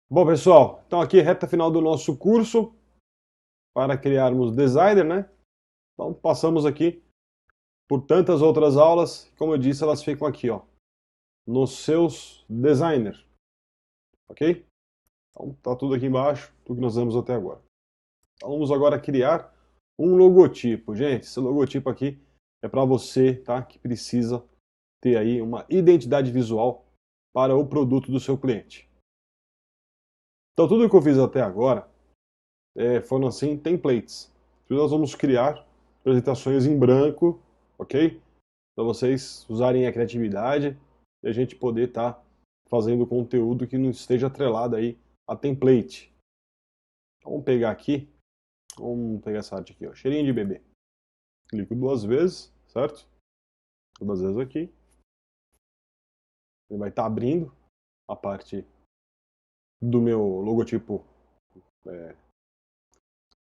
Bom, pessoal, então aqui reta final do nosso curso para criarmos designer, né? Então passamos aqui por tantas outras aulas, como eu disse, elas ficam aqui, ó, nos seus designers, ok? Então tá tudo aqui embaixo, tudo que nós vamos até agora. Então vamos agora criar um logotipo. Gente, esse logotipo aqui é para você, tá? Que precisa ter aí uma identidade visual para o produto do seu cliente. Então tudo que eu fiz até agora foram assim templates. Nós vamos criar apresentações em branco, ok? Para vocês usarem a criatividade e a gente poder estar fazendo conteúdo que não esteja atrelado aí a template. Então, vamos pegar aqui, vamos pegar essa arte aqui, ó, cheirinho de bebê. Clico duas vezes, certo? Duas vezes aqui. Ele vai estar abrindo a parte do meu logotipo, é,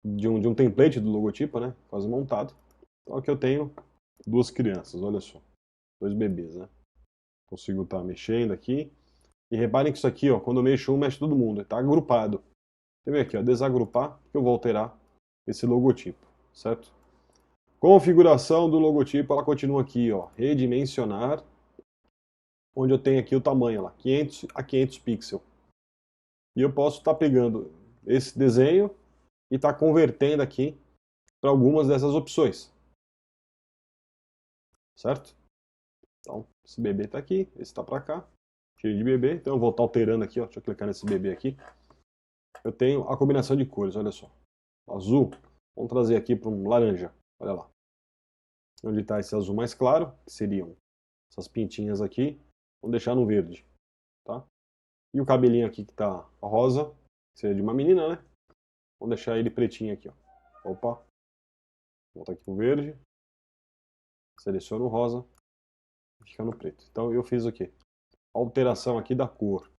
de um template do logotipo, né? Quase montado. Então aqui eu tenho duas crianças, olha só. Dois bebês, né? Consigo estar mexendo aqui. E reparem que isso aqui, ó, quando eu mexo um, mexe todo mundo. Está agrupado. Você vê aqui, ó, desagrupar, que eu vou alterar esse logotipo, certo? Configuração do logotipo, ela continua aqui, ó, redimensionar, onde eu tenho aqui o tamanho lá, 500 a 500 pixels. E eu posso estar pegando esse desenho e estar convertendo aqui para algumas dessas opções, certo? Então, esse bebê está aqui, esse está para cá, cheio de bebê. Então eu vou estar alterando aqui, ó, deixa eu clicar nesse bebê aqui. Eu tenho a combinação de cores, olha só. Azul, vamos trazer aqui para um laranja, olha lá. Onde está esse azul mais claro, que seriam essas pintinhas aqui, vamos deixar no verde, tá? E o cabelinho aqui que está rosa, que seria de uma menina, né? Vamos deixar ele pretinho aqui, ó. Opa, volta aqui pro verde, seleciono o rosa, fica no preto. Então eu fiz o quê? Alteração aqui da cor.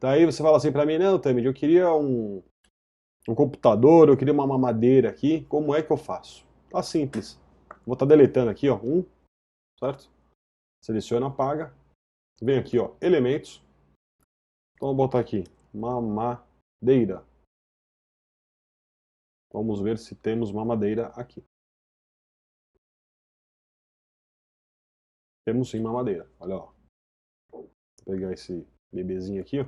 Daí você fala assim para mim, não, Tamid, eu queria um computador, eu queria uma mamadeira aqui, como é que eu faço? Tá simples. Vou estar deletando aqui, ó, certo? Seleciona, apaga. Vem aqui, ó, elementos. Então vou botar aqui, mamadeira. Vamos ver se temos mamadeira aqui. Temos sim mamadeira, olha lá. Vou pegar esse bebezinho aqui, ó.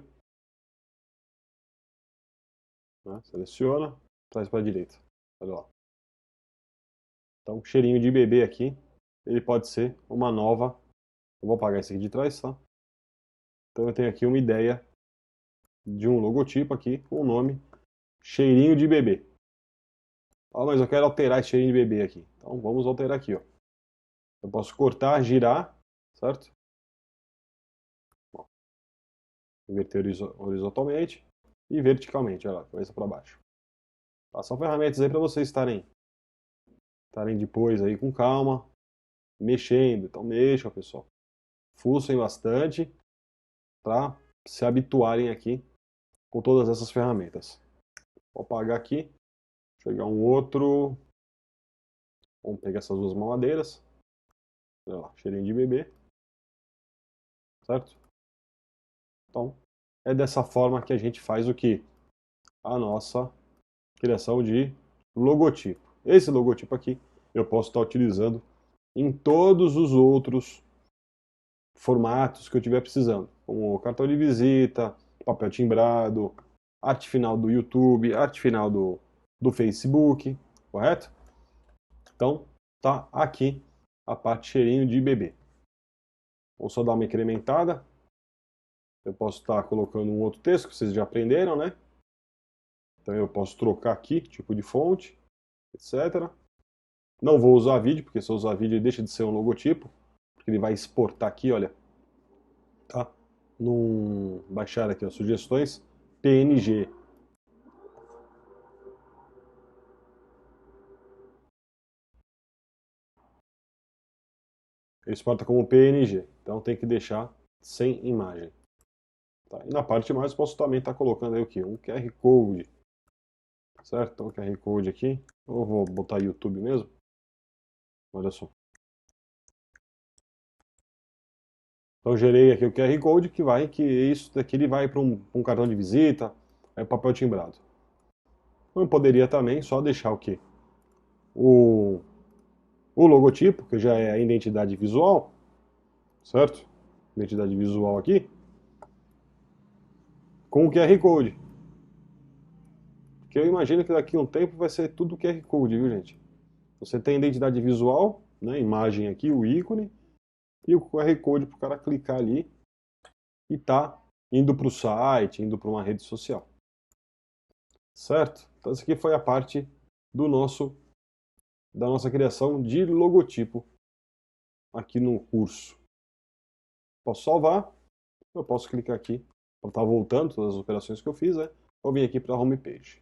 Né? Seleciona, traz para a direita. Olha lá. Então, cheirinho de bebê aqui, ele pode ser uma nova. Eu vou apagar esse aqui de trás, tá? Então eu tenho aqui uma ideia de um logotipo aqui com o nome cheirinho de bebê. Ah, mas eu quero alterar esse cheirinho de bebê aqui. Então vamos alterar aqui, ó. Eu posso cortar, girar, certo? Bom, inverter horizontalmente e verticalmente, olha lá, cabeça para baixo. Tá, são ferramentas aí para vocês estarem depois aí com calma, mexendo. Então mexam, pessoal. Fuçem bastante para se habituarem aqui com todas essas ferramentas. Vou apagar aqui, pegar um outro. Vamos pegar essas duas mamadeiras. Olha lá, cheirinho de bebê. Certo? Então, é dessa forma que a gente faz o que? A nossa criação de logotipo. Esse logotipo aqui eu posso estar utilizando em todos os outros formatos que eu estiver precisando, como cartão de visita, papel timbrado, arte final do YouTube, arte final do Facebook, correto? Então, tá aqui a parte cheirinho de bebê. Vou só dar uma incrementada. Eu posso estar colocando um outro texto que vocês já aprenderam, né? Então eu posso trocar aqui, tipo de fonte, etc. Não vou usar vídeo, porque se eu usar vídeo ele deixa de ser um logotipo, porque ele vai exportar aqui, olha, tá? Baixar aqui, ó, sugestões, PNG. Ele exporta como PNG, então tem que deixar sem imagem. Tá? E na parte mais posso também estar colocando aí o que? Um QR Code, certo? Então QR Code aqui, eu vou botar YouTube mesmo, olha só. Então gerei aqui o QR Code que isso daqui ele vai para um cartão de visita, é papel timbrado. Eu poderia também só deixar o quê? O, o logotipo, que já é a identidade visual, certo? Identidade visual aqui, com o QR Code. Porque eu imagino que daqui a um tempo vai ser tudo QR Code, viu, gente? Você tem a identidade visual, né, imagem aqui, o ícone, e o QR Code para o cara clicar ali e tá indo para o site, indo para uma rede social. Certo? Então essa aqui foi a parte do da nossa criação de logotipo aqui no curso. Posso salvar, eu posso clicar aqui para estar voltando todas as operações que eu fiz, né? Ou vir aqui para a homepage.